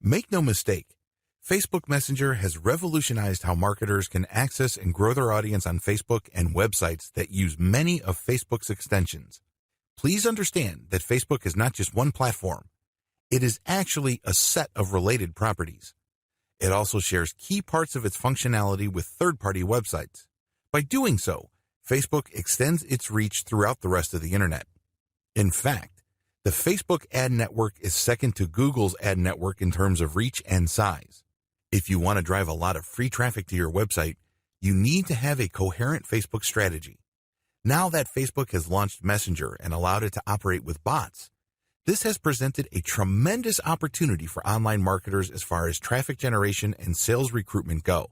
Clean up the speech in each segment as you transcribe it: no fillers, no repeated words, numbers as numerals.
Make no mistake, Facebook Messenger has revolutionized how marketers can access and grow their audience on Facebook and websites that use many of Facebook's extensions. Please understand that Facebook is not just one platform. It is actually a set of related properties. It also shares key parts of its functionality with third-party websites. By doing so, Facebook extends its reach throughout the rest of the internet. In fact, the Facebook ad network is second to Google's ad network in terms of reach and size. If you want to drive a lot of free traffic to your website, you need to have a coherent Facebook strategy. Now that Facebook has launched Messenger and allowed it to operate with bots, this has presented a tremendous opportunity for online marketers as far as traffic generation and sales recruitment go.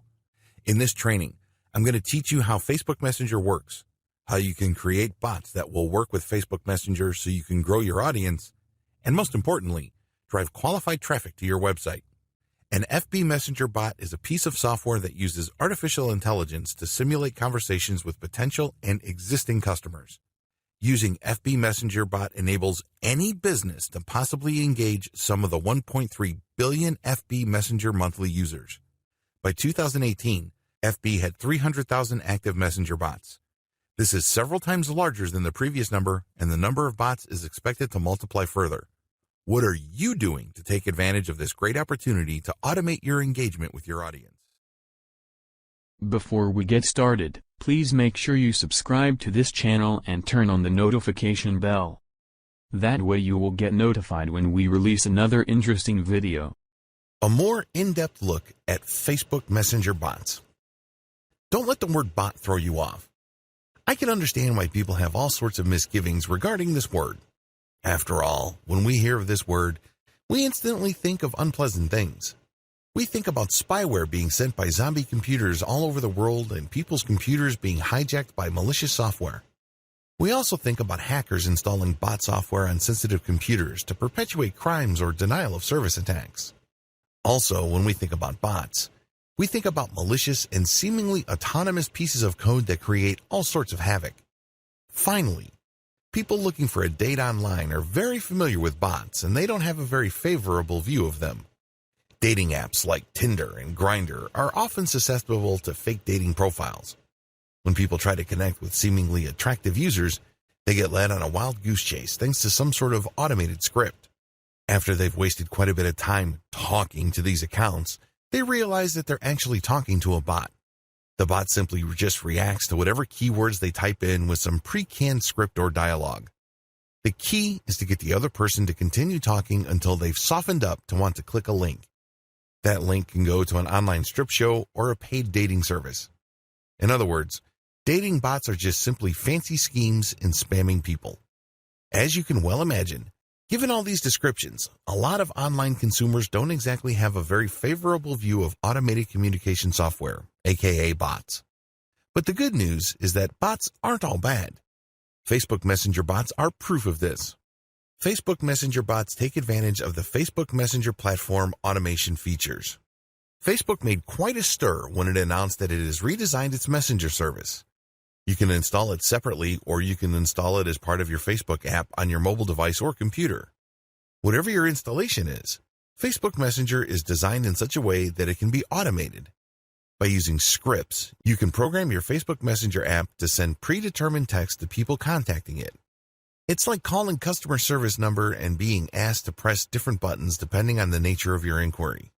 In this training, I'm going to teach you how Facebook Messenger works, how you can create bots that will work with Facebook Messenger so you can grow your audience, and most importantly, drive qualified traffic to your website. An FB Messenger bot is a piece of software that uses artificial intelligence to simulate conversations with potential and existing customers. Using FB Messenger bot enables any business to possibly engage some of the 1.3 billion FB Messenger monthly users. By 2018, FB had 300,000 active Messenger bots. This is several times larger than the previous number, and the number of bots is expected to multiply further. What are you doing to take advantage of this great opportunity to automate your engagement with your audience? Before we get started, please make sure you subscribe to this channel and turn on the notification bell. That way you will get notified when we release another interesting video. A more in-depth look at Facebook Messenger bots. Don't let the word bot throw you off. I can understand why people have all sorts of misgivings regarding this word. After all, when we hear of this word, we instantly think of unpleasant things. We think about spyware being sent by zombie computers all over the world and people's computers being hijacked by malicious software. We also think about hackers installing bot software on sensitive computers to perpetuate crimes or denial of service attacks. Also, when we think about bots, we think about malicious and seemingly autonomous pieces of code that create all sorts of havoc. Finally, people looking for a date online are very familiar with bots, and they don't have a very favorable view of them. Dating apps like Tinder and Grindr are often susceptible to fake dating profiles. When people try to connect with seemingly attractive users, they get led on a wild goose chase thanks to some sort of automated script. After they've wasted quite a bit of time talking to these accounts, they realize that they're actually talking to a bot. The bot simply just reacts to whatever keywords they type in with some pre-canned script or dialogue. The key is to get the other person to continue talking until they've softened up to want to click a link. That link can go to an online strip show or a paid dating service. In other words, dating bots are just simply fancy schemes in spamming people. As you can well imagine, given all these descriptions, a lot of online consumers don't exactly have a very favorable view of automated communication software, aka bots. But the good news is that bots aren't all bad. Facebook Messenger bots are proof of this. Facebook Messenger bots take advantage of the Facebook Messenger platform automation features. Facebook made quite a stir when it announced that it has redesigned its Messenger service. You can install it separately, or you can install it as part of your Facebook app on your mobile device or computer. Whatever your installation is, Facebook Messenger is designed in such a way that it can be automated. By using scripts, you can program your Facebook Messenger app to send predetermined text to people contacting it. It's like calling customer service number and being asked to press different buttons depending on the nature of your inquiry.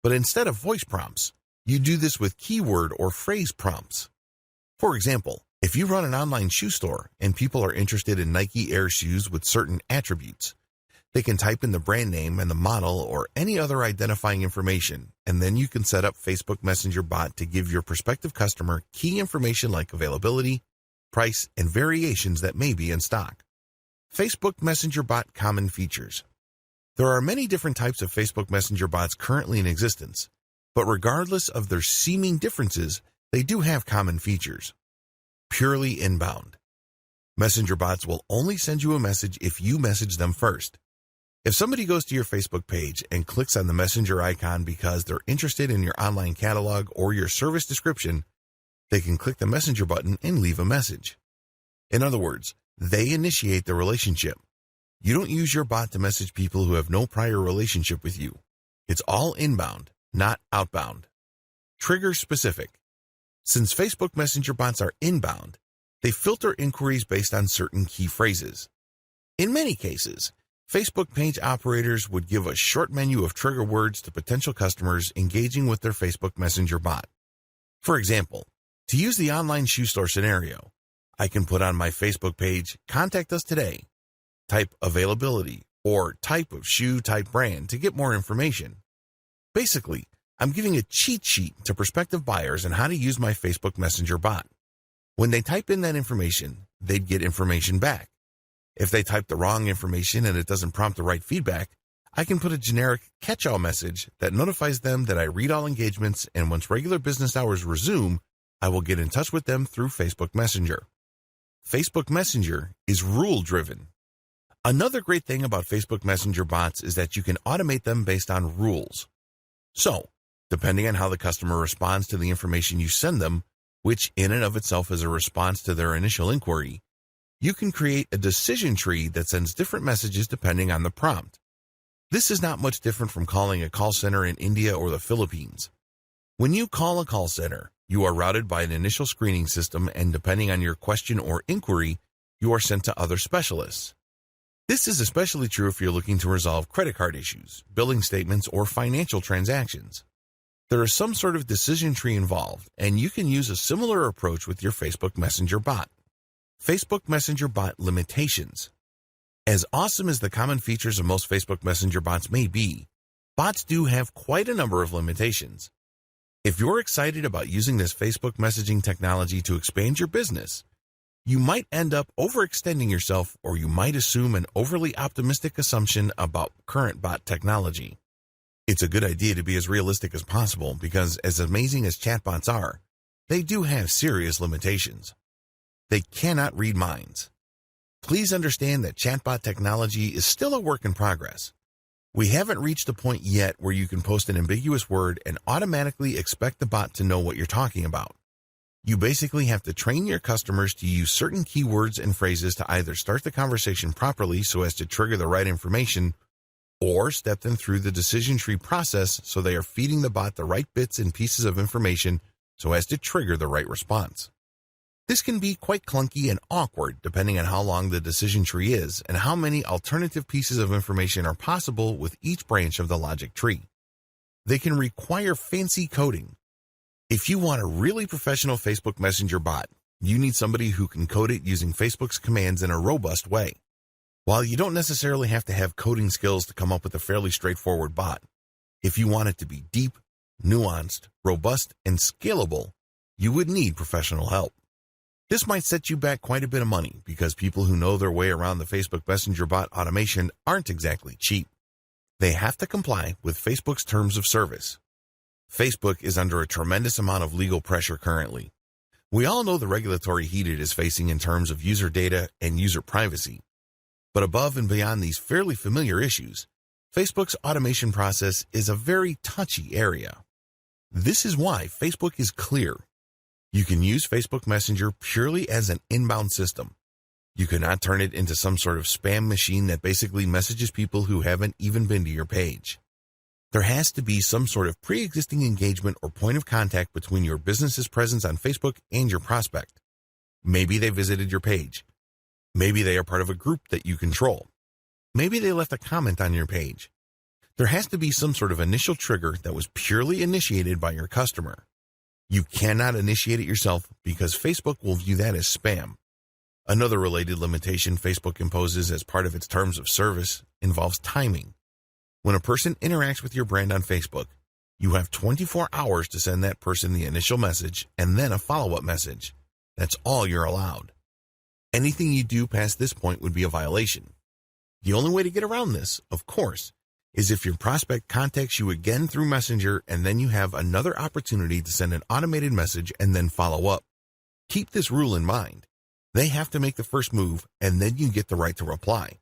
But instead of voice prompts, you do this with keyword or phrase prompts. For example, if you run an online shoe store and people are interested in Nike Air shoes with certain attributes, they can type in the brand name and the model or any other identifying information, and then you can set up Facebook Messenger bot to give your prospective customer key information like availability, price, and variations that may be in stock. Facebook Messenger bot common features. There are many different types of Facebook Messenger bots currently in existence, but regardless of their seeming differences, they do have common features. Purely inbound. Messenger bots will only send you a message if you message them first. If somebody goes to your Facebook page and clicks on the Messenger icon because they're interested in your online catalog or your service description, they can click the Messenger button and leave a message. In other words, they initiate the relationship. You don't use your bot to message people who have no prior relationship with you. It's all inbound, not outbound. Trigger specific. Since Facebook Messenger bots are inbound, they filter inquiries based on certain key phrases. In many cases, Facebook page operators would give a short menu of trigger words to potential customers engaging with their Facebook Messenger bot. For example, to use the online shoe store scenario, I can put on my Facebook page, "Contact us today," type "availability," or type of shoe, type brand to get more information. Basically, I'm giving a cheat sheet to prospective buyers on how to use my Facebook Messenger bot. When they type in that information, they'd get information back. If they type the wrong information and it doesn't prompt the right feedback, I can put a generic catch-all message that notifies them that I read all engagements, and once regular business hours resume, I will get in touch with them through Facebook Messenger. Facebook Messenger is rule-driven. Another great thing about Facebook Messenger bots is that you can automate them based on rules. So, depending on how the customer responds to the information you send them, which in and of itself is a response to their initial inquiry, you can create a decision tree that sends different messages depending on the prompt. This is not much different from calling a call center in India or the Philippines. When you call a call center, you are routed by an initial screening system, and depending on your question or inquiry, you are sent to other specialists. This is especially true if you're looking to resolve credit card issues, billing statements, or financial transactions. There is some sort of decision tree involved, and you can use a similar approach with your Facebook Messenger bot. Facebook Messenger bot limitations. As awesome as the common features of most Facebook Messenger bots may be, bots do have quite a number of limitations. If you're excited about using this Facebook messaging technology to expand your business, you might end up overextending yourself, or you might assume an overly optimistic assumption about current bot technology. It's a good idea to be as realistic as possible because, as amazing as chatbots are, they do have serious limitations. They cannot read minds. Please understand that chatbot technology is still a work in progress. We haven't reached the point yet where you can post an ambiguous word and automatically expect the bot to know what you're talking about. You basically have to train your customers to use certain keywords and phrases to either start the conversation properly so as to trigger the right information, or step them through the decision tree process so they are feeding the bot the right bits and pieces of information so as to trigger the right response. This can be quite clunky and awkward depending on how long the decision tree is and how many alternative pieces of information are possible with each branch of the logic tree. They can require fancy coding. If you want a really professional Facebook Messenger bot, you need somebody who can code it using Facebook's commands in a robust way. While you don't necessarily have to have coding skills to come up with a fairly straightforward bot, if you want it to be deep, nuanced, robust, and scalable, you would need professional help. This might set you back quite a bit of money because people who know their way around the Facebook Messenger bot automation aren't exactly cheap. They have to comply with Facebook's terms of service. Facebook is under a tremendous amount of legal pressure currently. We all know the regulatory heat it is facing in terms of user data and user privacy. But above and beyond these fairly familiar issues, Facebook's automation process is a very touchy area. This is why Facebook is clear. You can use Facebook Messenger purely as an inbound system. You cannot turn it into some sort of spam machine that basically messages people who haven't even been to your page. There has to be some sort of pre-existing engagement or point of contact between your business's presence on Facebook and your prospect. Maybe they visited your page. Maybe they are part of a group that you control. Maybe they left a comment on your page. There has to be some sort of initial trigger that was purely initiated by your customer. You cannot initiate it yourself because Facebook will view that as spam. Another related limitation Facebook imposes as part of its terms of service involves timing. When a person interacts with your brand on Facebook, you have 24 hours to send that person the initial message and then a follow-up message. That's all you're allowed. Anything you do past this point would be a violation. The only way to get around this, of course, is if your prospect contacts you again through Messenger and then you have another opportunity to send an automated message and then follow up. Keep this rule in mind. They have to make the first move and then you get the right to reply.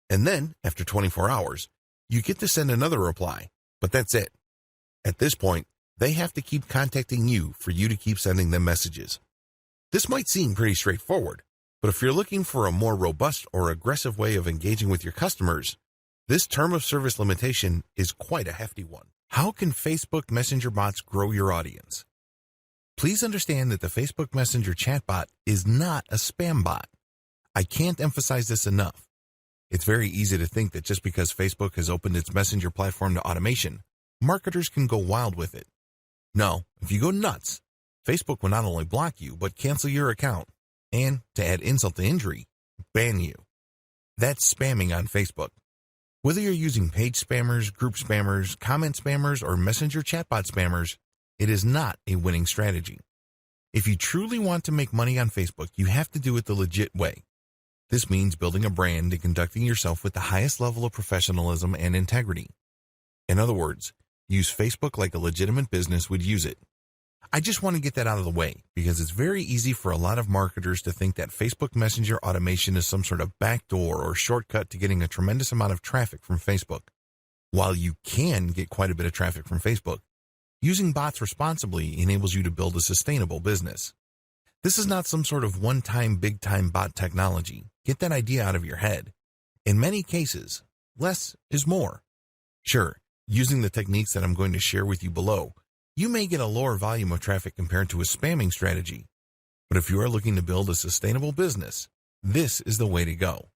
And then, after 24 hours, you get to send another reply, but that's it. At this point, they have to keep contacting you for you to keep sending them messages. This might seem pretty straightforward, but if you're looking for a more robust or aggressive way of engaging with your customers, This term of service limitation is quite a hefty one. How can Facebook Messenger bots grow your audience? Please understand that the Facebook Messenger chatbot is not a spam bot. I can't emphasize this enough. It's very easy to think that just because Facebook has opened its Messenger platform to automation, marketers can go wild with it. No, if you go nuts, Facebook will not only block you, but cancel your account, and, to add insult to injury, ban you. That's spamming on Facebook. Whether you're using page spammers, group spammers, comment spammers, or Messenger chatbot spammers, it is not a winning strategy. If you truly want to make money on Facebook, you have to do it the legit way. This means building a brand and conducting yourself with the highest level of professionalism and integrity. In other words, use Facebook like a legitimate business would use it. I just want to get that out of the way because it's very easy for a lot of marketers to think that Facebook Messenger automation is some sort of backdoor or shortcut to getting a tremendous amount of traffic from Facebook. While you can get quite a bit of traffic from Facebook, using bots responsibly enables you to build a sustainable business. This is not some sort of one-time, big-time bot technology. Get that idea out of your head. In many cases, less is more. Sure, using the techniques that I'm going to share with you below, you may get a lower volume of traffic compared to a spamming strategy. But if you are looking to build a sustainable business, this is the way to go.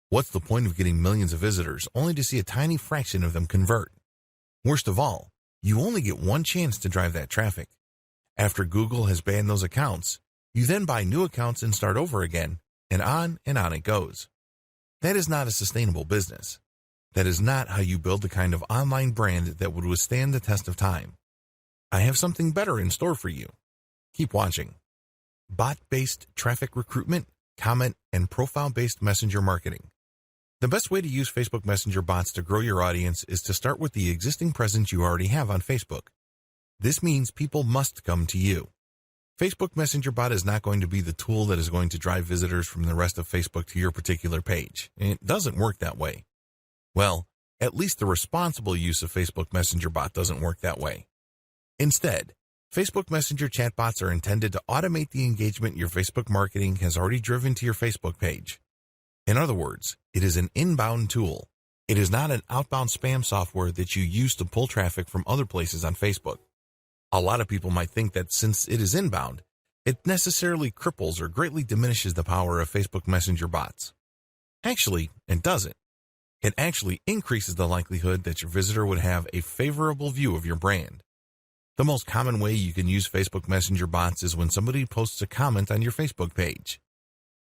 What's the point of getting millions of visitors only to see a tiny fraction of them convert? Worst of all, you only get one chance to drive that traffic. After Google has banned those accounts, you then buy new accounts and start over again, and on it goes. That is not a sustainable business. That is not how you build the kind of online brand that would withstand the test of time. I have something better in store for you. Keep watching. Bot-based traffic recruitment, comment, and profile-based messenger marketing. The best way to use Facebook Messenger bots to grow your audience is to start with the existing presence you already have on Facebook. This means people must come to you. Facebook Messenger bot is not going to be the tool that is going to drive visitors from the rest of Facebook to your particular page. It doesn't work that way. Well, at least the responsible use of Facebook Messenger bot doesn't work that way. Instead, Facebook Messenger chatbots are intended to automate the engagement your Facebook marketing has already driven to your Facebook page. In other words, it is an inbound tool. It is not an outbound spam software that you use to pull traffic from other places on Facebook. A lot of people might think that since it is inbound, it necessarily cripples or greatly diminishes the power of Facebook Messenger bots. Actually, it doesn't. It actually increases the likelihood that your visitor would have a favorable view of your brand. The most common way you can use Facebook Messenger bots is when somebody posts a comment on your Facebook page.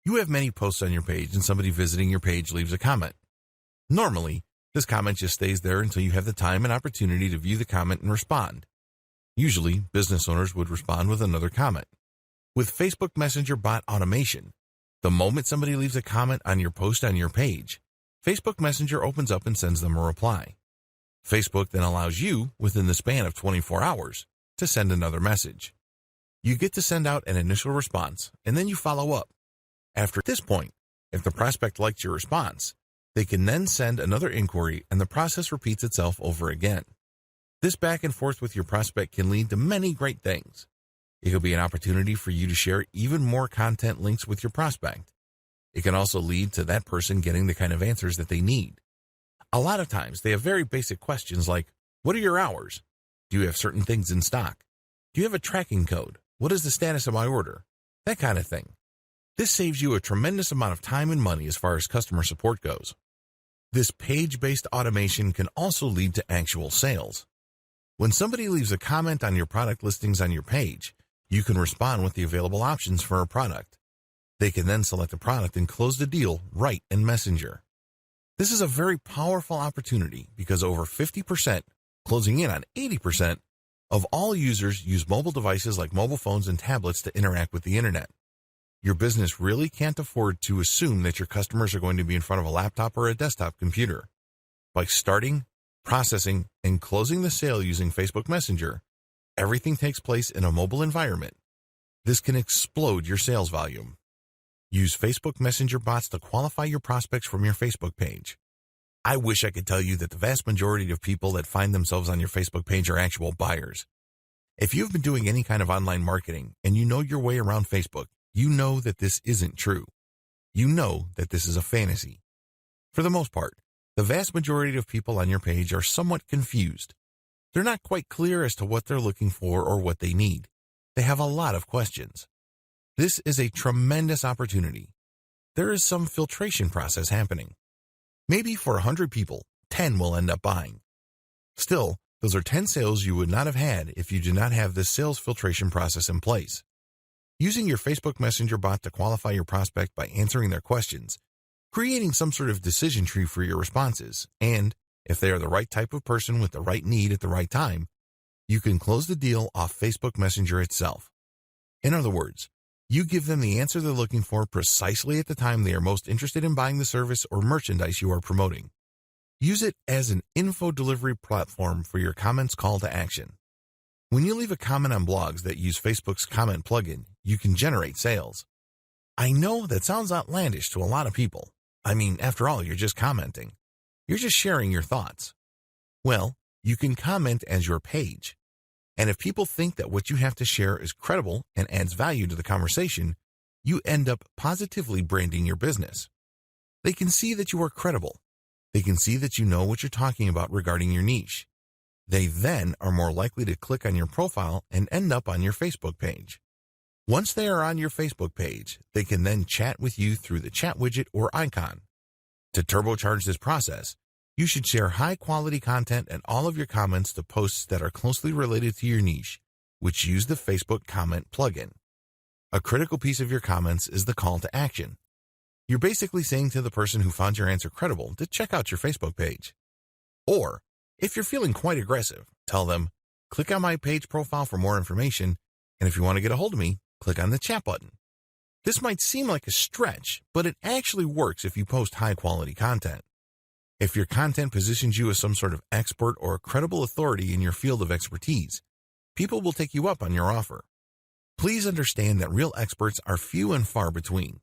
You have many posts on your page and somebody visiting your page leaves a comment. Normally, this comment just stays there until you have the time and opportunity to view the comment and respond. Usually, business owners would respond with another comment. With Facebook Messenger bot automation, the moment somebody leaves a comment on your post on your page, Facebook Messenger opens up and sends them a reply. Facebook then allows you, within the span of 24 hours, to send another message. You get to send out an initial response, and then you follow up. After this point, if the prospect likes your response, they can then send another inquiry and the process repeats itself over again. This back and forth with your prospect can lead to many great things. It could be an opportunity for you to share even more content links with your prospect. It can also lead to that person getting the kind of answers that they need. A lot of times, they have very basic questions like, what are your hours? Do you have certain things in stock? Do you have a tracking code? What is the status of my order? That kind of thing. This saves you a tremendous amount of time and money as far as customer support goes. This page-based automation can also lead to actual sales. When somebody leaves a comment on your product listings on your page, you can respond with the available options for a product. They can then select a product and close the deal right in Messenger. This is a very powerful opportunity because over 50%, closing in on 80%, of all users use mobile devices like mobile phones and tablets to interact with the internet. Your business really can't afford to assume that your customers are going to be in front of a laptop or a desktop computer. By starting, processing, and closing the sale using Facebook Messenger, everything takes place in a mobile environment. This can explode your sales volume. Use Facebook Messenger bots to qualify your prospects from your Facebook page. I wish I could tell you that the vast majority of people that find themselves on your Facebook page are actual buyers. If you've been doing any kind of online marketing and you know your way around Facebook, you know that this isn't true. You know that this is a fantasy. For the most part, The vast majority of people on your page are somewhat confused. They're not quite clear as to what they're looking for or what they need. They have a lot of questions. This is a tremendous opportunity. There is some filtration process happening. Maybe for 100 people, 10 will end up buying. Still, those are 10 sales you would not have had if you did not have this sales filtration process in place. Using your Facebook Messenger bot to qualify your prospect by answering their questions, creating some sort of decision tree for your responses, and, if they are the right type of person with the right need at the right time, you can close the deal off Facebook Messenger itself. In other words, you give them the answer they're looking for precisely at the time they are most interested in buying the service or merchandise you are promoting. Use it as an info delivery platform for your comments call to action. When you leave a comment on blogs that use Facebook's comment plugin, you can generate sales. I know that sounds outlandish to a lot of people. I mean, after all, you're just commenting. You're just sharing your thoughts. Well, you can comment as your page. And if people think that what you have to share is credible and adds value to the conversation, you end up positively branding your business. They can see that you are credible. They can see that you know what you're talking about regarding your niche. They then are more likely to click on your profile and end up on your Facebook page. Once they are on your Facebook page, they can then chat with you through the chat widget or icon. To turbocharge this process, you should share high-quality content and all of your comments to posts that are closely related to your niche, which use the Facebook comment plugin. A critical piece of your comments is the call to action. You're basically saying to the person who found your answer credible to check out your Facebook page. Or, if you're feeling quite aggressive, tell them, click on my page profile for more information, and if you want to get a hold of me, click on the chat button. This might seem like a stretch, but it actually works if you post high-quality content. If your content positions you as some sort of expert or a credible authority in your field of expertise, people will take you up on your offer. Please understand that real experts are few and far between.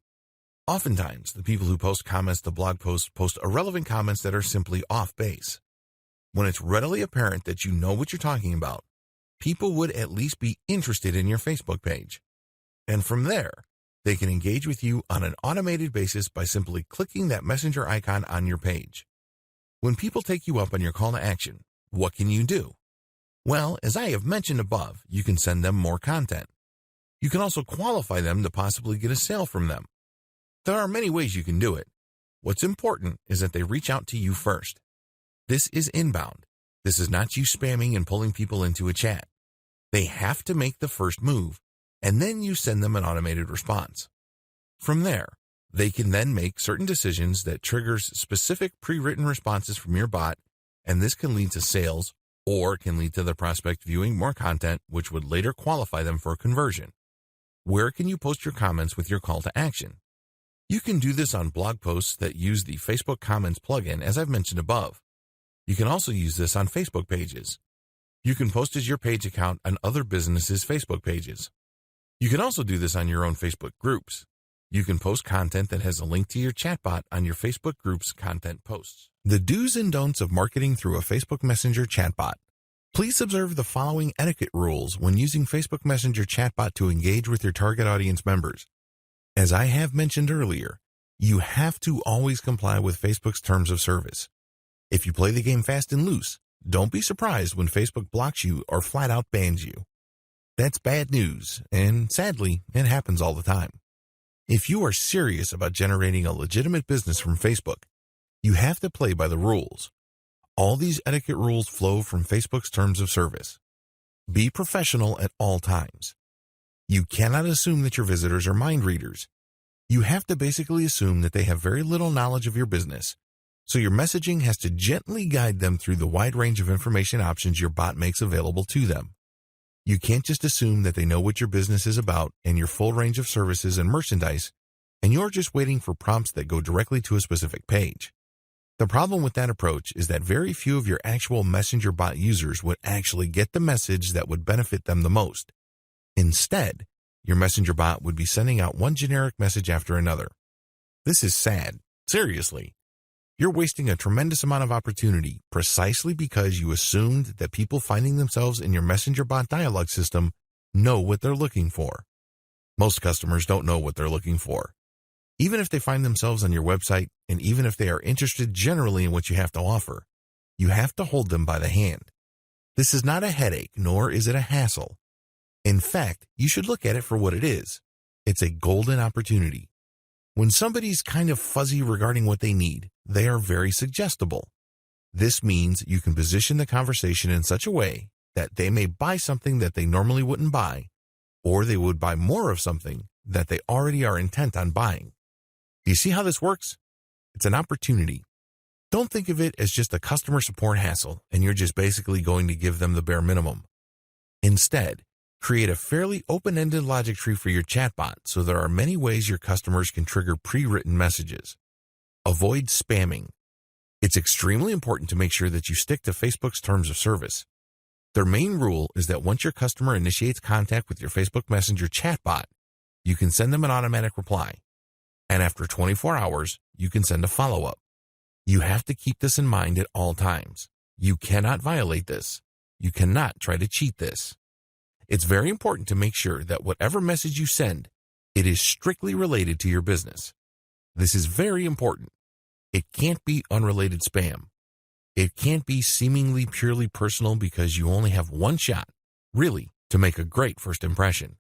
Oftentimes, the people who post comments to blog posts post irrelevant comments that are simply off base. When it's readily apparent that you know what you're talking about, people would at least be interested in your Facebook page. And from there, they can engage with you on an automated basis by simply clicking that messenger icon on your page. When people take you up on your call to action, what can you do? Well, as I have mentioned above, you can send them more content. You can also qualify them to possibly get a sale from them. There are many ways you can do it. What's important is that they reach out to you first. This is inbound. This is not you spamming and pulling people into a chat. They have to make the first move, and then you send them an automated response. From there, they can then make certain decisions that triggers specific pre-written responses from your bot, and this can lead to sales or can lead to the prospect viewing more content, which would later qualify them for conversion. Where can you post your comments with your call to action? You can do this on blog posts that use the Facebook Comments plugin, as I've mentioned above. You can also use this on Facebook pages. You can post as your page account on other businesses' Facebook pages. You can also do this on your own Facebook groups. You can post content that has a link to your chatbot on your Facebook group's content posts. The do's and don'ts of marketing through a Facebook Messenger chatbot. Please observe the following etiquette rules when using Facebook Messenger chatbot to engage with your target audience members. As I have mentioned earlier, you have to always comply with Facebook's terms of service. If you play the game fast and loose, don't be surprised when Facebook blocks you or flat out bans you. That's bad news, and sadly, it happens all the time. If you are serious about generating a legitimate business from Facebook, you have to play by the rules. All these etiquette rules flow from Facebook's terms of service. Be professional at all times. You cannot assume that your visitors are mind readers. You have to basically assume that they have very little knowledge of your business, so your messaging has to gently guide them through the wide range of information options your bot makes available to them. You can't just assume that they know what your business is about and your full range of services and merchandise, and you're just waiting for prompts that go directly to a specific page. The problem with that approach is that very few of your actual Messenger bot users would actually get the message that would benefit them the most. Instead, your Messenger bot would be sending out one generic message after another. This is sad. Seriously. You're wasting a tremendous amount of opportunity precisely because you assumed that people finding themselves in your Messenger bot dialogue system know what they're looking for. Most customers don't know what they're looking for. Even if they find themselves on your website, and even if they are interested generally in what you have to offer, you have to hold them by the hand. This is not a headache, nor is it a hassle. In fact, you should look at it for what it is. It's a golden opportunity. When somebody's kind of fuzzy regarding what they need, they are very suggestible. This means you can position the conversation in such a way that they may buy something that they normally wouldn't buy, or they would buy more of something that they already are intent on buying. Do you see how this works? It's an opportunity. Don't think of it as just a customer support hassle and you're just basically going to give them the bare minimum. Instead, create a fairly open-ended logic tree for your chatbot so there are many ways your customers can trigger pre-written messages. Avoid spamming. It's extremely important to make sure that you stick to Facebook's terms of service. Their main rule is that once your customer initiates contact with your Facebook Messenger chatbot, you can send them an automatic reply. And after 24 hours, you can send a follow-up. You have to keep this in mind at all times. You cannot violate this. You cannot try to cheat this. It's very important to make sure that whatever message you send, it is strictly related to your business. This is very important. It can't be unrelated spam. It can't be seemingly purely personal because you only have one shot, really, to make a great first impression.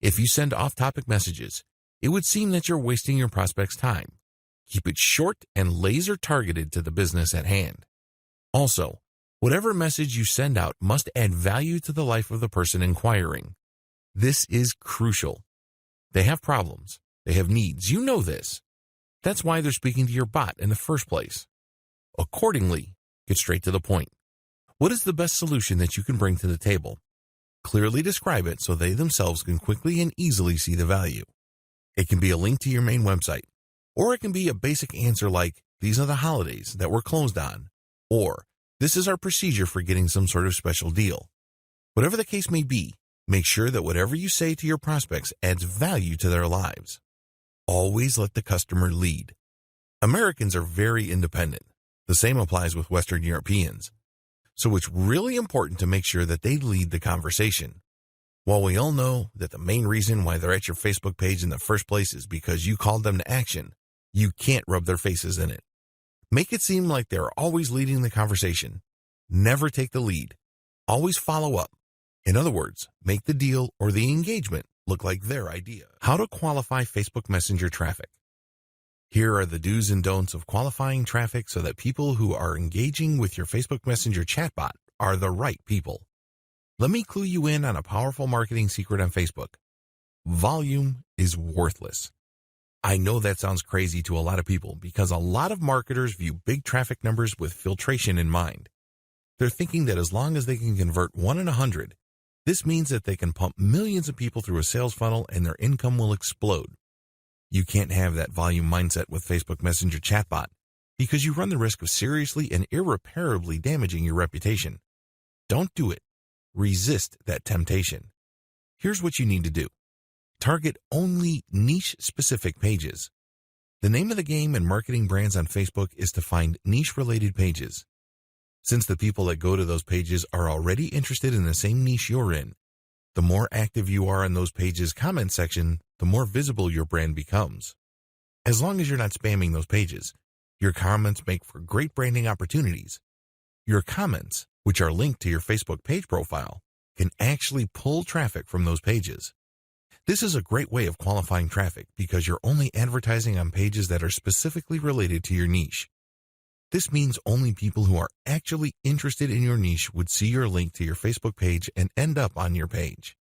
If you send off-topic messages, it would seem that you're wasting your prospect's time. Keep it short and laser targeted to the business at hand. Also, whatever message you send out must add value to the life of the person inquiring. This is crucial. They have problems. They have needs. You know this. That's why they're speaking to your bot in the first place. Accordingly, get straight to the point. What is the best solution that you can bring to the table? Clearly describe it so they themselves can quickly and easily see the value. It can be a link to your main website, or it can be a basic answer like, these are the holidays that we're closed on, or this is our procedure for getting some sort of special deal. Whatever the case may be, make sure that whatever you say to your prospects adds value to their lives. Always let the customer lead. Americans are very independent. The same applies with Western Europeans. So it's really important to make sure that they lead the conversation. While we all know that the main reason why they're at your Facebook page in the first place is because you called them to action, you can't rub their faces in it. Make it seem like they're always leading the conversation. Never take the lead. Always follow up. In other words, make the deal or the engagement look like their idea. How to qualify Facebook Messenger traffic. Here are the do's and don'ts of qualifying traffic so that people who are engaging with your Facebook Messenger chatbot are the right people. Let me clue you in on a powerful marketing secret on Facebook. Volume is worthless. I know that sounds crazy to a lot of people because a lot of marketers view big traffic numbers with filtration in mind. They're thinking that as long as they can convert 1 in 100, this means that they can pump millions of people through a sales funnel and their income will explode. You can't have that volume mindset with Facebook Messenger chatbot because you run the risk of seriously and irreparably damaging your reputation. Don't do it. Resist that temptation. Here's what you need to do. Target only niche-specific pages. The name of the game in marketing brands on Facebook is to find niche-related pages. Since the people that go to those pages are already interested in the same niche you're in, the more active you are in those pages' comment section, the more visible your brand becomes. As long as you're not spamming those pages, your comments make for great branding opportunities. Your comments, which are linked to your Facebook page profile, can actually pull traffic from those pages. This is a great way of qualifying traffic because you're only advertising on pages that are specifically related to your niche. This means only people who are actually interested in your niche would see your link to your Facebook page and end up on your page.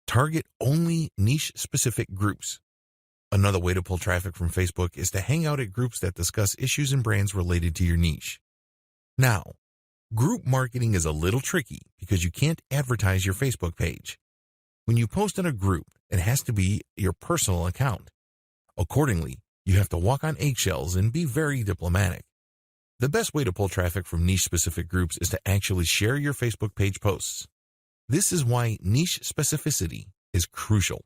Target only niche-specific groups. Another way to pull traffic from Facebook is to hang out at groups that discuss issues and brands related to your niche. Now, group marketing is a little tricky because you can't advertise your Facebook page. When you post in a group, it has to be your personal account. Accordingly, you have to walk on eggshells and be very diplomatic. The best way to pull traffic from niche-specific groups is to actually share your Facebook page posts. This is why niche specificity is crucial.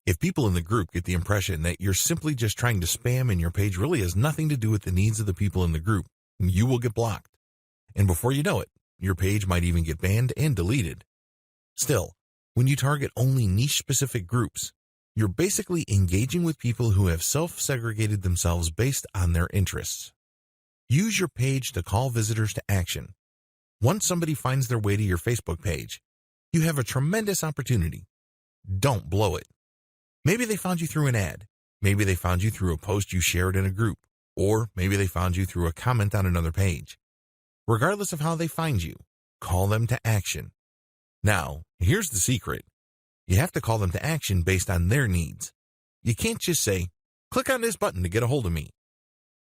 If people in the group get the impression that you're simply just trying to spam and your page really has nothing to do with the needs of the people in the group, you will get blocked. And before you know it, your page might even get banned and deleted. Still, when you target only niche-specific groups, You're basically engaging with people who have self-segregated themselves based on their interests. Use your page to call visitors to action. Once somebody finds their way to your Facebook page, you have a tremendous opportunity. Don't blow it. Maybe they found you through an ad. Maybe they found you through a post you shared in a group. Or maybe they found you through a comment on another page. Regardless of how they find you, call them to action. Now, here's the secret. You have to call them to action based on their needs. You can't just say, click on this button to get a hold of me.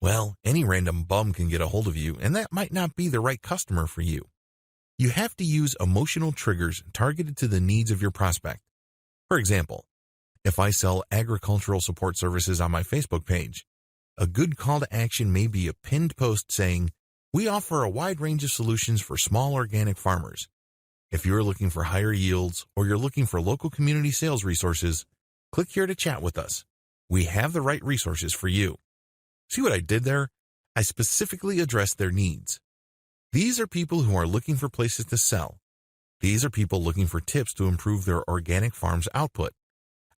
Well, any random bum can get a hold of you, and that might not be the right customer for you. You have to use emotional triggers targeted to the needs of your prospect. For example, if I sell agricultural support services on my Facebook page, a good call to action may be a pinned post saying, we offer a wide range of solutions for small organic farmers. If you're looking for higher yields or you're looking for local community sales resources, click here to chat with us. We have the right resources for you. See what I did there? I specifically addressed their needs. These are people who are looking for places to sell. These are people looking for tips to improve their organic farm's output.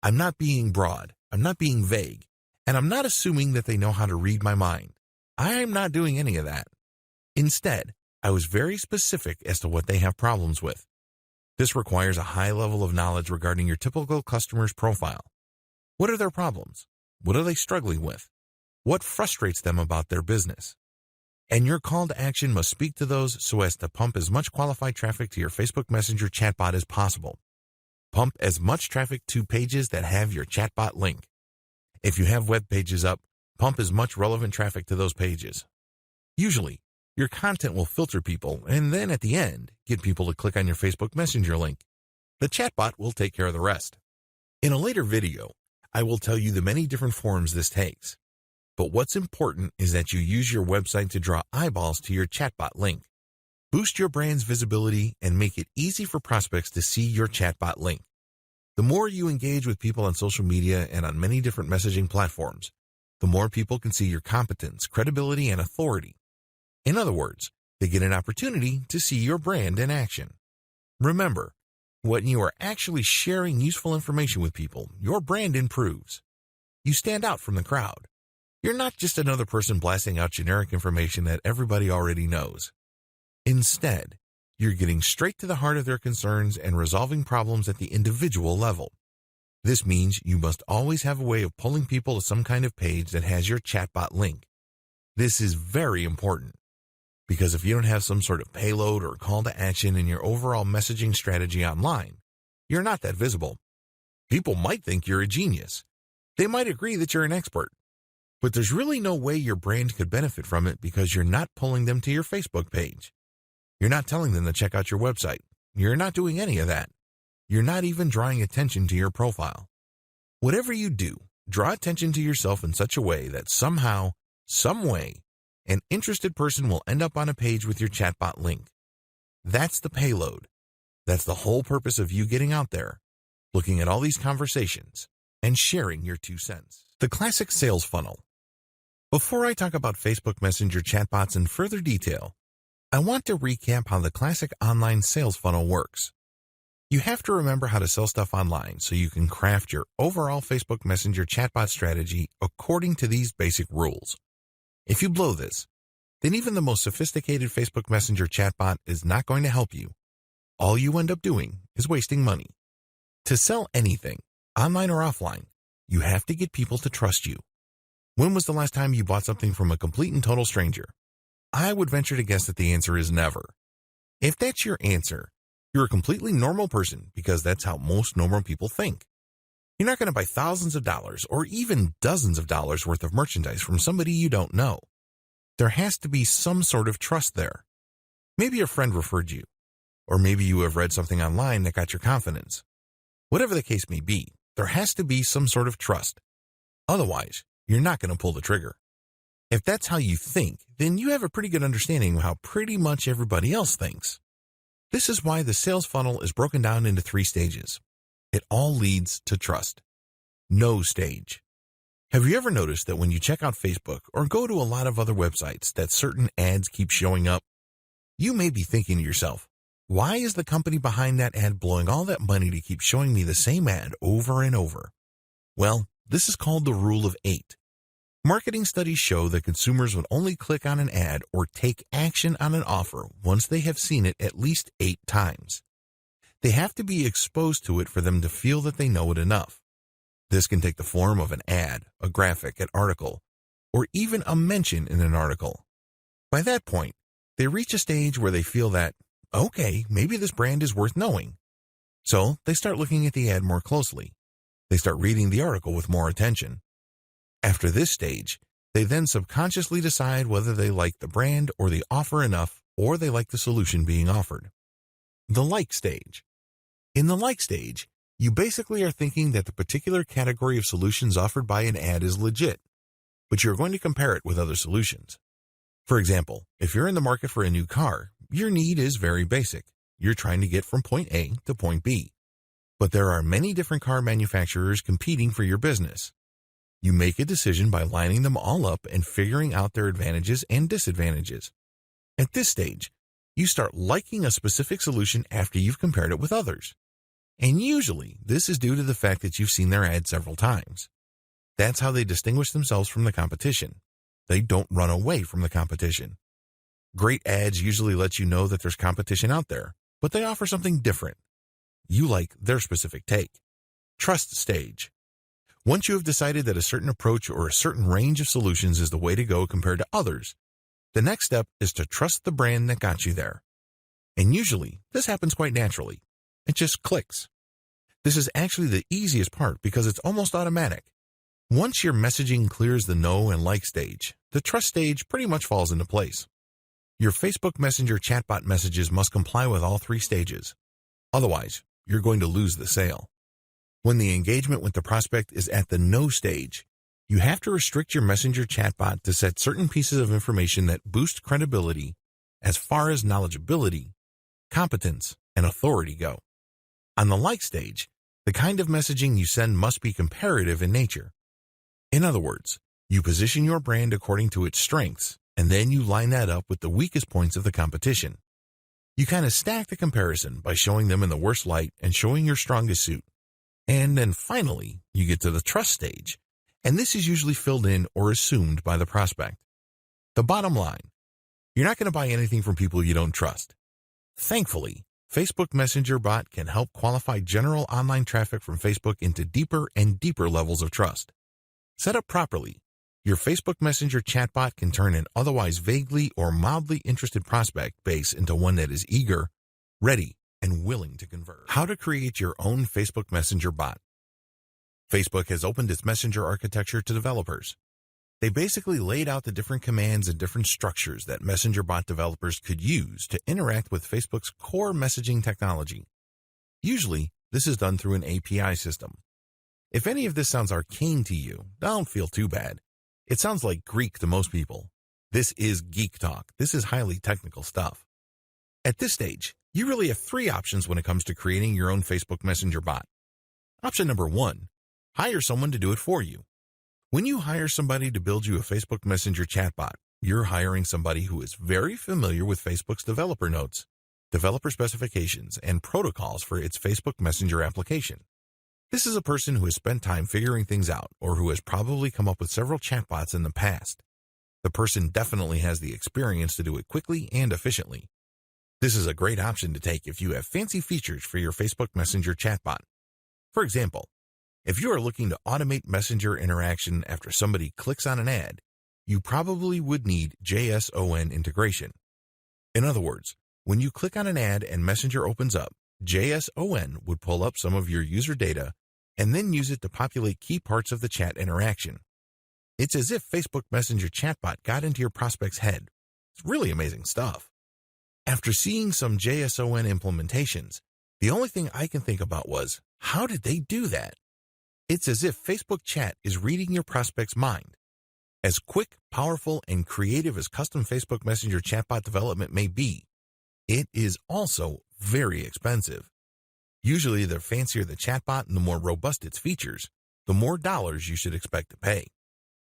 I'm not being broad. I'm not being vague. And I'm not assuming that they know how to read my mind. I'm not doing any of that. Instead, I was very specific as to what they have problems with. This requires a high level of knowledge regarding your typical customer's profile. What are their problems? What are they struggling with? What frustrates them about their business? And your call to action must speak to those so as to pump as much qualified traffic to your Facebook Messenger chatbot as possible. Pump as much traffic to pages that have your chatbot link. If you have web pages up, pump as much relevant traffic to those pages. Usually, your content will filter people and then at the end, get people to click on your Facebook Messenger link. The chatbot will take care of the rest. In a later video, I will tell you the many different forms this takes. But what's important is that you use your website to draw eyeballs to your chatbot link. Boost your brand's visibility and make it easy for prospects to see your chatbot link. The more you engage with people on social media and on many different messaging platforms, the more people can see your competence, credibility, and authority. In other words, they get an opportunity to see your brand in action. Remember, when you are actually sharing useful information with people, your brand improves. You stand out from the crowd. You're not just another person blasting out generic information that everybody already knows. Instead, you're getting straight to the heart of their concerns and resolving problems at the individual level. This means you must always have a way of pulling people to some kind of page that has your chatbot link. This is very important, because if you don't have some sort of payload or call to action in your overall messaging strategy online, you're not that visible. People might think you're a genius. They might agree that you're an expert. But there's really no way your brand could benefit from it because you're not pulling them to your Facebook page. You're not telling them to check out your website. You're not doing any of that. You're not even drawing attention to your profile. Whatever you do, draw attention to yourself in such a way that somehow, some way, an interested person will end up on a page with your chatbot link. That's the payload. That's the whole purpose of you getting out there, looking at all these conversations, and sharing your 2 cents. The classic sales funnel. Before I talk about Facebook Messenger chatbots in further detail, I want to recap how the classic online sales funnel works. You have to remember how to sell stuff online so you can craft your overall Facebook Messenger chatbot strategy according to these basic rules. If you blow this, then even the most sophisticated Facebook Messenger chatbot is not going to help you. All you end up doing is wasting money. To sell anything, online or offline, you have to get people to trust you. When was the last time you bought something from a complete and total stranger? I would venture to guess that the answer is never. If that's your answer, you're a completely normal person because that's how most normal people think. You're not going to buy thousands of dollars or even dozens of dollars worth of merchandise from somebody you don't know. There has to be some sort of trust there. Maybe a friend referred you, or maybe you have read something online that got your confidence. Whatever the case may be, there has to be some sort of trust. Otherwise, you're not going to pull the trigger. If that's how you think, then you have a pretty good understanding of how pretty much everybody else thinks. This is why the sales funnel is broken down into 3 stages. It all leads to trust. No stage. Have you ever noticed that when you check out Facebook or go to a lot of other websites that certain ads keep showing up? You may be thinking to yourself, why is the company behind that ad blowing all that money to keep showing me the same ad over and over? Well, this is called the rule of 8. Marketing studies show that consumers would only click on an ad or take action on an offer once they have seen it at least 8 times. They have to be exposed to it for them to feel that they know it enough. This can take the form of an ad, a graphic, an article, or even a mention in an article. By that point, they reach a stage where they feel that, okay, maybe this brand is worth knowing. So they start looking at the ad more closely. They start reading the article with more attention. After this stage, they then subconsciously decide whether they like the brand or the offer enough, or they like the solution being offered. The like stage. In the like stage, you basically are thinking that the particular category of solutions offered by an ad is legit, but you're going to compare it with other solutions. For example, if you're in the market for a new car, your need is very basic. You're trying to get from point A to point B. But there are many different car manufacturers competing for your business. You make a decision by lining them all up and figuring out their advantages and disadvantages. At this stage, you start liking a specific solution after you've compared it with others. And usually, this is due to the fact that you've seen their ad several times. That's how they distinguish themselves from the competition. They don't run away from the competition. Great ads usually let you know that there's competition out there, but they offer something different. You like their specific take. Trust stage. Once you have decided that a certain approach or a certain range of solutions is the way to go compared to others, the next step is to trust the brand that got you there. And usually, this happens quite naturally. It just clicks. This is actually the easiest part because it's almost automatic. Once your messaging clears the know and like stage, the trust stage pretty much falls into place. Your Facebook Messenger chatbot messages must comply with all 3 stages. Otherwise, you're going to lose the sale. When the engagement with the prospect is at the know stage, you have to restrict your Messenger chatbot to set certain pieces of information that boost credibility as far as knowledgeability, competence, and authority go. On the like stage, the kind of messaging you send must be comparative in nature. In other words, you position your brand according to its strengths, and then you line that up with the weakest points of the competition. You kind of stack the comparison by showing them in the worst light and showing your strongest suit. And then finally, you get to the trust stage, and this is usually filled in or assumed by the prospect. The bottom line, you're not going to buy anything from people you don't trust. Thankfully, Facebook Messenger bot can help qualify general online traffic from Facebook into deeper and deeper levels of trust. Set up properly, your Facebook Messenger chatbot can turn an otherwise vaguely or mildly interested prospect base into one that is eager, ready, and willing to convert. How to create your own Facebook Messenger bot. Facebook has opened its Messenger architecture to developers. They basically laid out the different commands and different structures that Messenger bot developers could use to interact with Facebook's core messaging technology. Usually, this is done through an API system. If any of this sounds arcane to you, don't feel too bad. It sounds like Greek to most people. This is geek talk. This is highly technical stuff. At this stage, you really have 3 options when it comes to creating your own Facebook Messenger bot. Option number 1, hire someone to do it for you. When you hire somebody to build you a Facebook Messenger chatbot, you're hiring somebody who is very familiar with Facebook's developer notes, developer specifications, and protocols for its Facebook Messenger application. This is a person who has spent time figuring things out or who has probably come up with several chatbots in the past. The person definitely has the experience to do it quickly and efficiently. This is a great option to take if you have fancy features for your Facebook Messenger chatbot. For example, if you are looking to automate Messenger interaction after somebody clicks on an ad, you probably would need JSON integration. In other words, when you click on an ad and Messenger opens up, JSON would pull up some of your user data and then use it to populate key parts of the chat interaction. It's as if Facebook Messenger chatbot got into your prospect's head. It's really amazing stuff. After seeing some JSON implementations, the only thing I can think about was, how did they do that? It's as if Facebook Chat is reading your prospect's mind. As quick, powerful, and creative as custom Facebook Messenger chatbot development may be, it is also very expensive. Usually, the fancier the chatbot and the more robust its features, the more dollars you should expect to pay.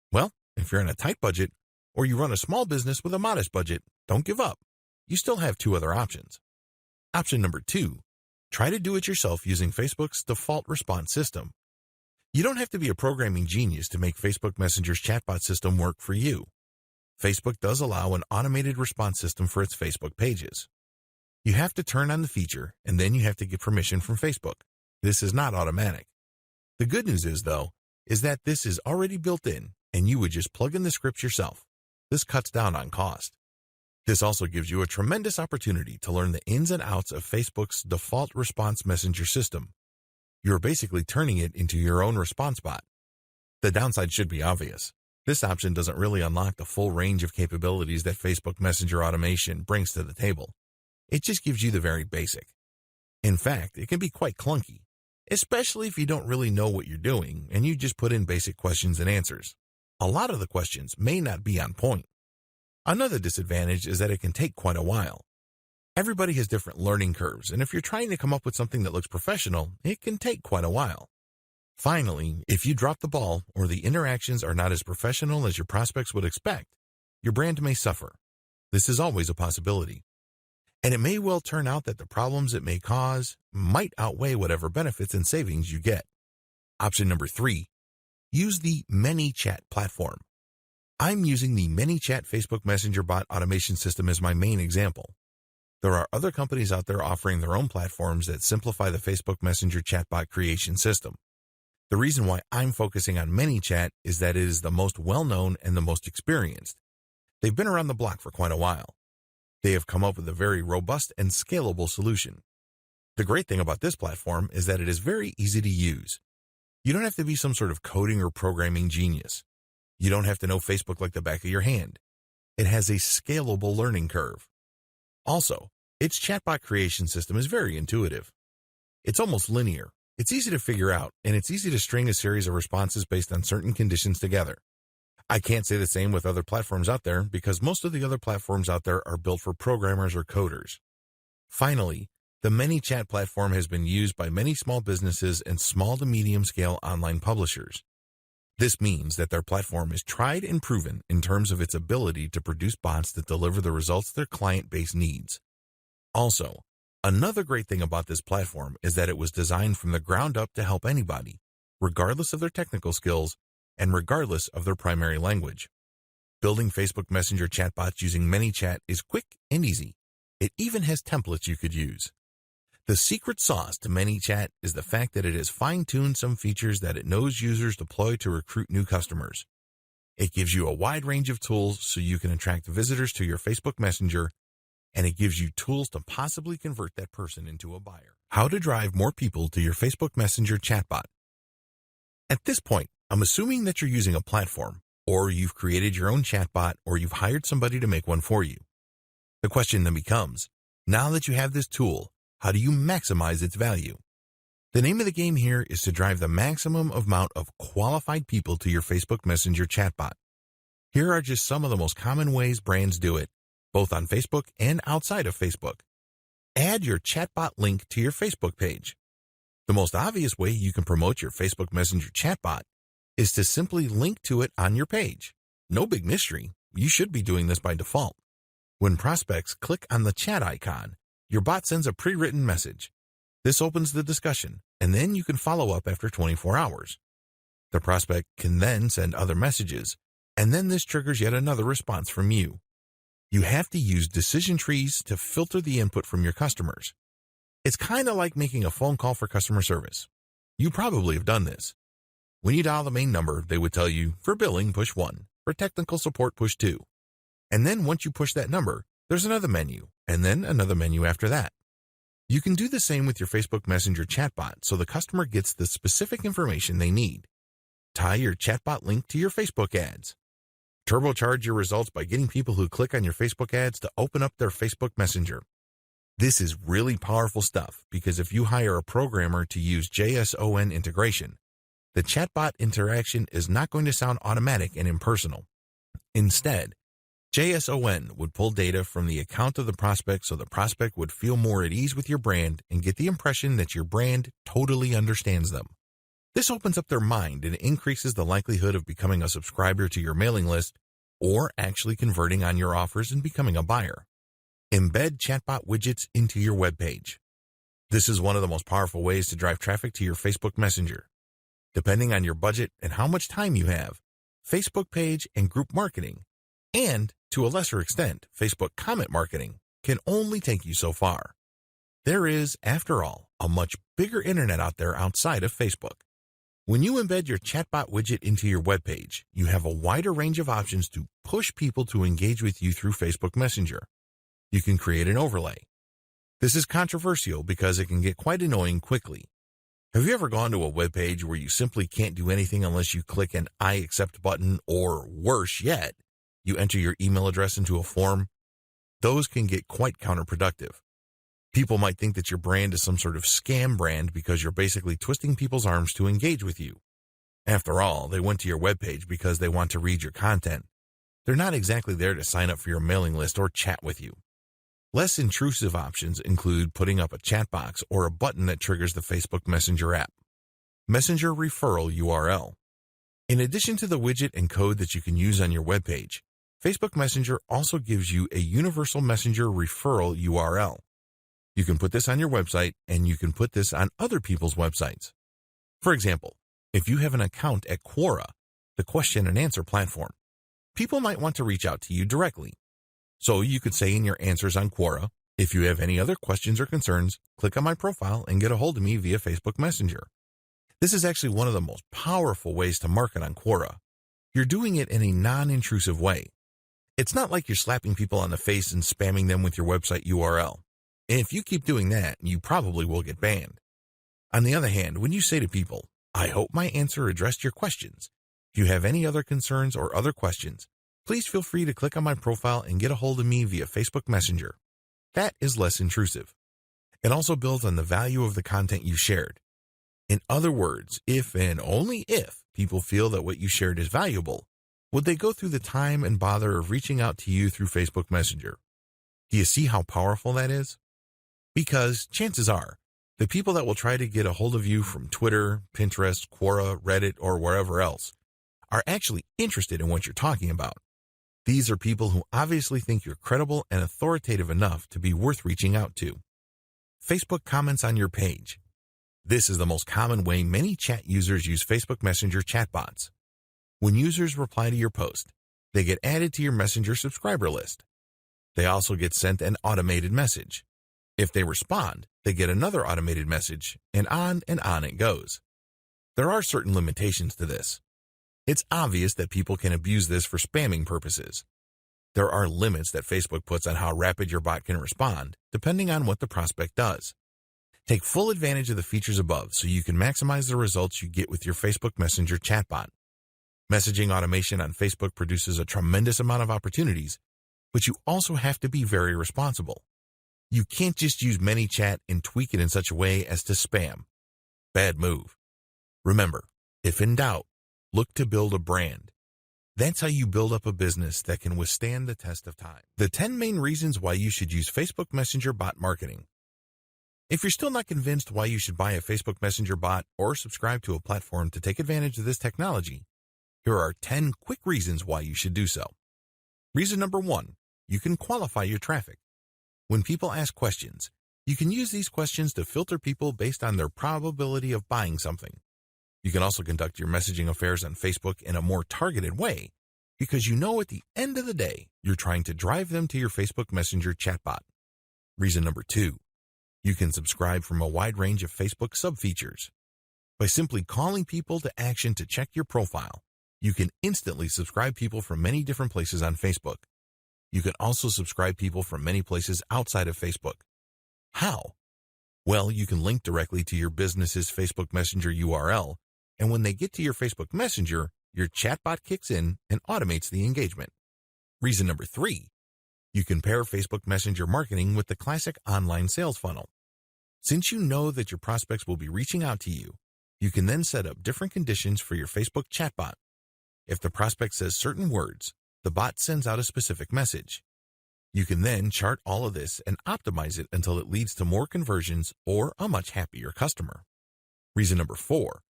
Well, if you're on a tight budget, or you run a small business with a modest budget, don't give up. You still have 2 other options. Option number 2, try to do it yourself using Facebook's default response system. You don't have to be a programming genius to make Facebook Messenger's chatbot system work for you. Facebook does allow an automated response system for its Facebook pages. You have to turn on the feature, and then you have to get permission from Facebook. This is not automatic. The good news is, though, is that this is already built in, and you would just plug in the scripts yourself. This cuts down on cost. This also gives you a tremendous opportunity to learn the ins and outs of Facebook's default response messenger system. You're basically turning it into your own response bot. The downside should be obvious. This option doesn't really unlock the full range of capabilities that Facebook Messenger automation brings to the table. It just gives you the very basic. In fact, it can be quite clunky, especially if you don't really know what you're doing and you just put in basic questions and answers. A lot of the questions may not be on point. Another disadvantage is that it can take quite a while. Everybody has different learning curves, and if you're trying to come up with something that looks professional, it can take quite a while. Finally, if you drop the ball or the interactions are not as professional as your prospects would expect, your brand may suffer. This is always a possibility. And it may well turn out that the problems it may cause might outweigh whatever benefits and savings you get. Option number 3, use the ManyChat platform. I'm using the ManyChat Facebook Messenger bot automation system as my main example. There are other companies out there offering their own platforms that simplify the Facebook Messenger chatbot creation system. The reason why I'm focusing on ManyChat is that it is the most well-known and the most experienced. They've been around the block for quite a while. They have come up with a very robust and scalable solution. The great thing about this platform is that it is very easy to use. You don't have to be some sort of coding or programming genius. You don't have to know Facebook like the back of your hand. It has a scalable learning curve. Also, its chatbot creation system is very intuitive. It's almost linear. It's easy to figure out, and it's easy to string a series of responses based on certain conditions together. I can't say the same with other platforms out there because most of the other platforms out there are built for programmers or coders. Finally, the ManyChat platform has been used by many small businesses and small to medium-scale online publishers. This means that their platform is tried and proven in terms of its ability to produce bots that deliver the results their client base needs. Also, another great thing about this platform is that it was designed from the ground up to help anybody, regardless of their technical skills and regardless of their primary language. Building Facebook Messenger chatbots using ManyChat is quick and easy. It even has templates you could use. The secret sauce to ManyChat is the fact that it has fine-tuned some features that it knows users deploy to recruit new customers. It gives you a wide range of tools so you can attract visitors to your Facebook Messenger, and it gives you tools to possibly convert that person into a buyer. How to drive more people to your Facebook Messenger chatbot. At this point, I'm assuming that you're using a platform, or you've created your own chatbot, or you've hired somebody to make one for you. The question then becomes, now that you have this tool, how do you maximize its value? The name of the game here is to drive the maximum amount of qualified people to your Facebook Messenger chatbot. Here are just some of the most common ways brands do it, both on Facebook and outside of Facebook. Add your chatbot link to your Facebook page. The most obvious way you can promote your Facebook Messenger chatbot is to simply link to it on your page. No big mystery. You should be doing this by default. When prospects click on the chat icon, your bot sends a pre-written message. This opens the discussion, and then you can follow up after 24 hours. The prospect can then send other messages, and then this triggers yet another response from you. You have to use decision trees to filter the input from your customers. It's kind of like making a phone call for customer service. You probably have done this. When you dial the main number, they would tell you, for billing, push 1, for technical support, push 2. And then once you push that number, there's another menu, and then another menu after that. You can do the same with your Facebook Messenger chatbot so the customer gets the specific information they need. Tie your chatbot link to your Facebook ads. Turbocharge your results by getting people who click on your Facebook ads to open up their Facebook Messenger. This is really powerful stuff because if you hire a programmer to use JSON integration, the chatbot interaction is not going to sound automatic and impersonal. Instead, JSON would pull data from the account of the prospect so the prospect would feel more at ease with your brand and get the impression that your brand totally understands them. This opens up their mind and increases the likelihood of becoming a subscriber to your mailing list or actually converting on your offers and becoming a buyer. Embed chatbot widgets into your web page. This is one of the most powerful ways to drive traffic to your Facebook Messenger. Depending on your budget and how much time you have, Facebook page and group marketing, and to a lesser extent, Facebook comment marketing can only take you so far. There is, after all, a much bigger internet out there outside of Facebook. When you embed your chatbot widget into your web page, you have a wider range of options to push people to engage with you through Facebook Messenger. You can create an overlay. This is controversial because it can get quite annoying quickly. Have you ever gone to a web page where you simply can't do anything unless you click an I accept button, or worse yet, you enter your email address into a form? Those can get quite counterproductive. People might think that your brand is some sort of scam brand because you're basically twisting people's arms to engage with you. After all, they went to your webpage because they want to read your content. They're not exactly there to sign up for your mailing list or chat with you. Less intrusive options include putting up a chat box or a button that triggers the Facebook Messenger app. Messenger Referral URL. In addition to the widget and code that you can use on your webpage, Facebook Messenger also gives you a universal Messenger Referral URL. You can put this on your website, and you can put this on other people's websites. For example, if you have an account at Quora, the question and answer platform, people might want to reach out to you directly. So you could say in your answers on Quora, if you have any other questions or concerns, click on my profile and get a hold of me via Facebook Messenger. This is actually one of the most powerful ways to market on Quora. You're doing it in a non-intrusive way. It's not like you're slapping people on the face and spamming them with your website URL. And if you keep doing that, you probably will get banned. On the other hand, when you say to people, I hope my answer addressed your questions. If you have any other concerns or other questions, please feel free to click on my profile and get a hold of me via Facebook Messenger. That is less intrusive. It also builds on the value of the content you shared. In other words, if and only if people feel that what you shared is valuable, would they go through the time and bother of reaching out to you through Facebook Messenger? Do you see how powerful that is? Because chances are, the people that will try to get a hold of you from Twitter, Pinterest, Quora, Reddit, or wherever else are actually interested in what you're talking about. These are people who obviously think you're credible and authoritative enough to be worth reaching out to. Facebook comments on your page. This is the most common way many chat users use Facebook Messenger chatbots. When users reply to your post, they get added to your Messenger subscriber list. They also get sent an automated message. If they respond, they get another automated message, and on it goes. There are certain limitations to this. It's obvious that people can abuse this for spamming purposes. There are limits that Facebook puts on how rapid your bot can respond, depending on what the prospect does. Take full advantage of the features above so you can maximize the results you get with your Facebook Messenger chatbot. Messaging automation on Facebook produces a tremendous amount of opportunities, but you also have to be very responsible. You can't just use ManyChat and tweak it in such a way as to spam. Bad move. Remember, if in doubt, look to build a brand. That's how you build up a business that can withstand the test of time. The 10 main reasons why you should use Facebook Messenger bot marketing. If you're still not convinced why you should buy a Facebook Messenger bot or subscribe to a platform to take advantage of this technology, here are 10 quick reasons why you should do so. Reason number 1, you can qualify your traffic. When people ask questions, you can use these questions to filter people based on their probability of buying something. You can also conduct your messaging affairs on Facebook in a more targeted way because you know at the end of the day, you're trying to drive them to your Facebook Messenger chatbot. Reason number 2, you can subscribe from a wide range of Facebook sub-features. By simply calling people to action to check your profile, you can instantly subscribe people from many different places on Facebook. You can also subscribe people from many places outside of Facebook. How? Well, you can link directly to your business's Facebook Messenger URL, and when they get to your Facebook Messenger, your chatbot kicks in and automates the engagement. Reason number 3, you can pair Facebook Messenger marketing with the classic online sales funnel. Since you know that your prospects will be reaching out to you, you can then set up different conditions for your Facebook chatbot. If the prospect says certain words, the bot sends out a specific message. You can then chart all of this and optimize it until it leads to more conversions or a much happier customer. Reason number 4,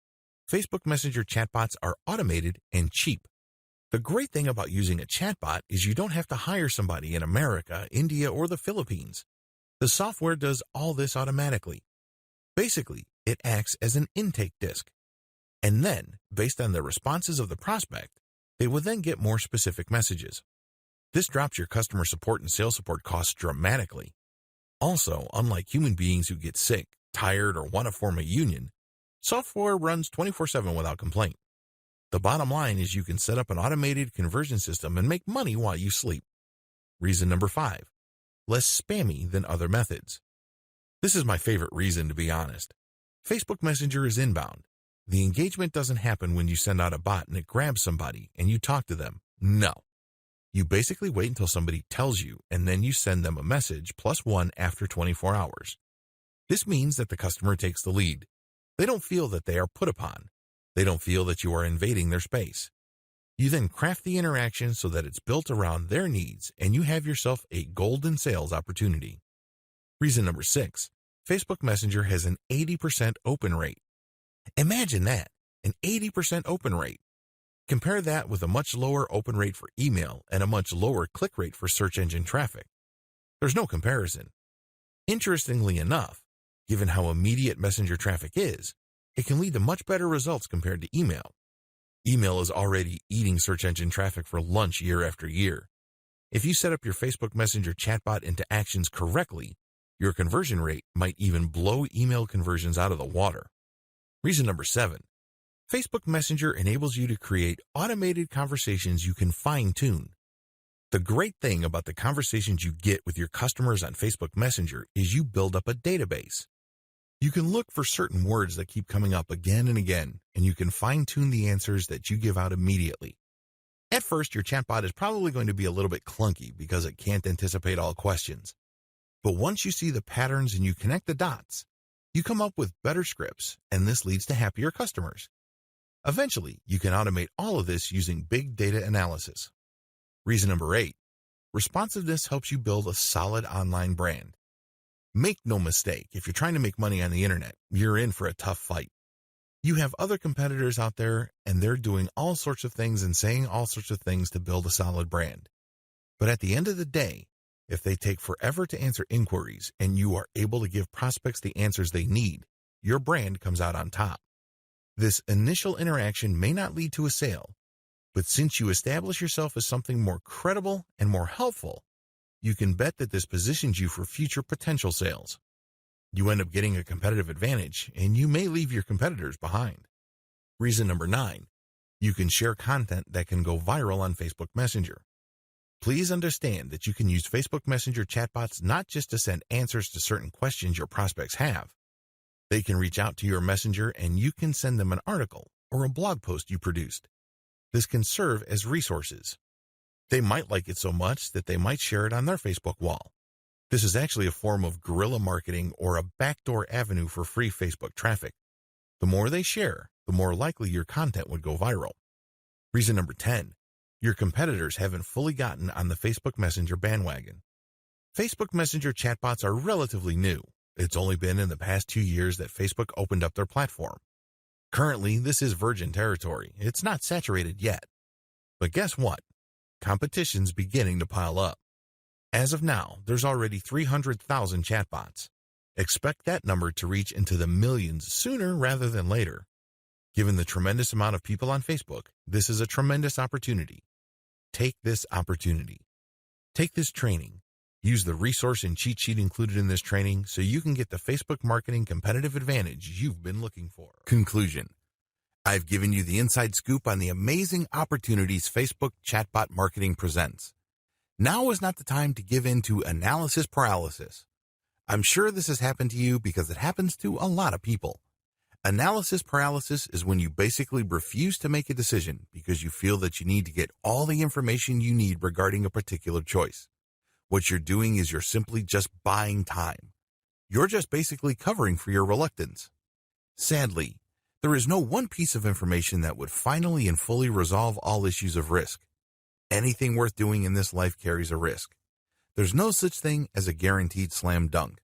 Facebook Messenger chatbots are automated and cheap. The great thing about using a chatbot is you don't have to hire somebody in America, India, or the Philippines. The software does all this automatically. Basically, it acts as an intake disk. And then, based on the responses of the prospect, they will then get more specific messages. This drops your customer support and sales support costs dramatically. Also, unlike human beings who get sick, tired, or want to form a union, software runs 24/7 without complaint. The bottom line is you can set up an automated conversion system and make money while you sleep. Reason number 5, less spammy than other methods. This is my favorite reason, to be honest. Facebook Messenger is inbound. The engagement doesn't happen when you send out a bot and it grabs somebody and you talk to them. No. You basically wait until somebody tells you, and then you send them a message +1 after 24 hours. This means that the customer takes the lead. They don't feel that they are put upon. They don't feel that you are invading their space. You then craft the interaction so that it's built around their needs, and you have yourself a golden sales opportunity. Reason number 6, Facebook Messenger has an 80% open rate. Imagine that, an 80% open rate. Compare that with a much lower open rate for email and a much lower click rate for search engine traffic. There's no comparison. Interestingly enough, given how immediate messenger traffic is, it can lead to much better results compared to email. Email is already eating search engine traffic for lunch year after year. If you set up your Facebook Messenger chatbot into actions correctly, your conversion rate might even blow email conversions out of the water. Reason number 7, Facebook Messenger enables you to create automated conversations you can fine-tune. The great thing about the conversations you get with your customers on Facebook Messenger is you build up a database. You can look for certain words that keep coming up again and again, and you can fine-tune the answers that you give out immediately. At first, your chatbot is probably going to be a little bit clunky because it can't anticipate all questions. But once you see the patterns and you connect the dots, you come up with better scripts, and this leads to happier customers. Eventually, you can automate all of this using big data analysis. Reason number 8, responsiveness helps you build a solid online brand. Make no mistake, if you're trying to make money on the internet, you're in for a tough fight. You have other competitors out there, and they're doing all sorts of things and saying all sorts of things to build a solid brand. But at the end of the day, if they take forever to answer inquiries and you are able to give prospects the answers they need, your brand comes out on top. This initial interaction may not lead to a sale, but since you establish yourself as something more credible and more helpful, you can bet that this positions you for future potential sales. You end up getting a competitive advantage, and you may leave your competitors behind. Reason number 9, you can share content that can go viral on Facebook Messenger. Please understand that you can use Facebook Messenger chatbots not just to send answers to certain questions your prospects have. They can reach out to your messenger and you can send them an article or a blog post you produced. This can serve as resources. They might like it so much that they might share it on their Facebook wall. This is actually a form of guerrilla marketing or a backdoor avenue for free Facebook traffic. The more they share, the more likely your content would go viral. Reason number 10, your competitors haven't fully gotten on the Facebook Messenger bandwagon. Facebook Messenger chatbots are relatively new. It's only been in the past 2 years that Facebook opened up their platform. Currently, this is virgin territory. It's not saturated yet. But guess what? Competition's beginning to pile up. As of now, there's already 300,000 chatbots. Expect that number to reach into the millions sooner rather than later. Given the tremendous amount of people on Facebook, this is a tremendous opportunity. Take this opportunity. Take this training. Use the resource and cheat sheet included in this training so you can get the Facebook marketing competitive advantage you've been looking for. Conclusion. I've given you the inside scoop on the amazing opportunities Facebook chatbot marketing presents. Now is not the time to give in to analysis paralysis. I'm sure this has happened to you because it happens to a lot of people. Analysis paralysis is when you basically refuse to make a decision because you feel that you need to get all the information you need regarding a particular choice. What you're doing is you're simply just buying time. You're just basically covering for your reluctance. Sadly, there is no one piece of information that would finally and fully resolve all issues of risk. Anything worth doing in this life carries a risk. There's no such thing as a guaranteed slam dunk.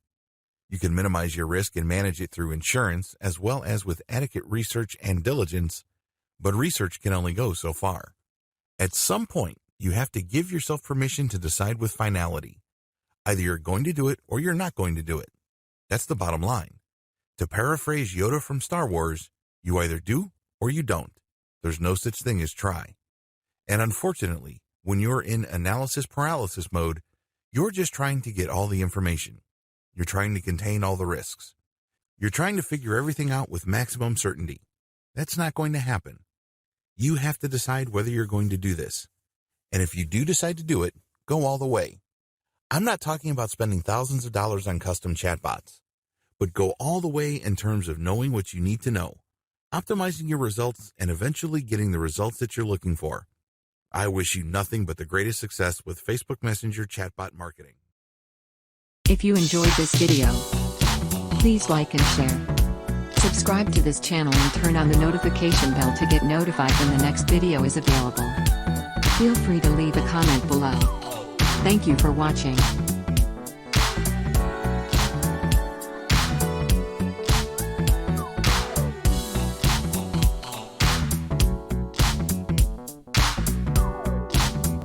You can minimize your risk and manage it through insurance as well as with adequate research and diligence, but research can only go so far. At some point, you have to give yourself permission to decide with finality. Either you're going to do it or you're not going to do it. That's the bottom line. To paraphrase Yoda from Star Wars, you either do or you don't. There's no such thing as try. And unfortunately, when you're in analysis paralysis mode, you're just trying to get all the information. You're trying to contain all the risks. You're trying to figure everything out with maximum certainty. That's not going to happen. You have to decide whether you're going to do this. And if you do decide to do it, go all the way. I'm not talking about spending thousands of dollars on custom chatbots, but go all the way in terms of knowing what you need to know, optimizing your results, and eventually getting the results that you're looking for. I wish you nothing but the greatest success with Facebook Messenger chatbot marketing. If you enjoyed this video, please like and share. Subscribe to this channel and turn on the notification bell to get notified when the next video is available. Feel free to leave a comment below. Thank you for watching.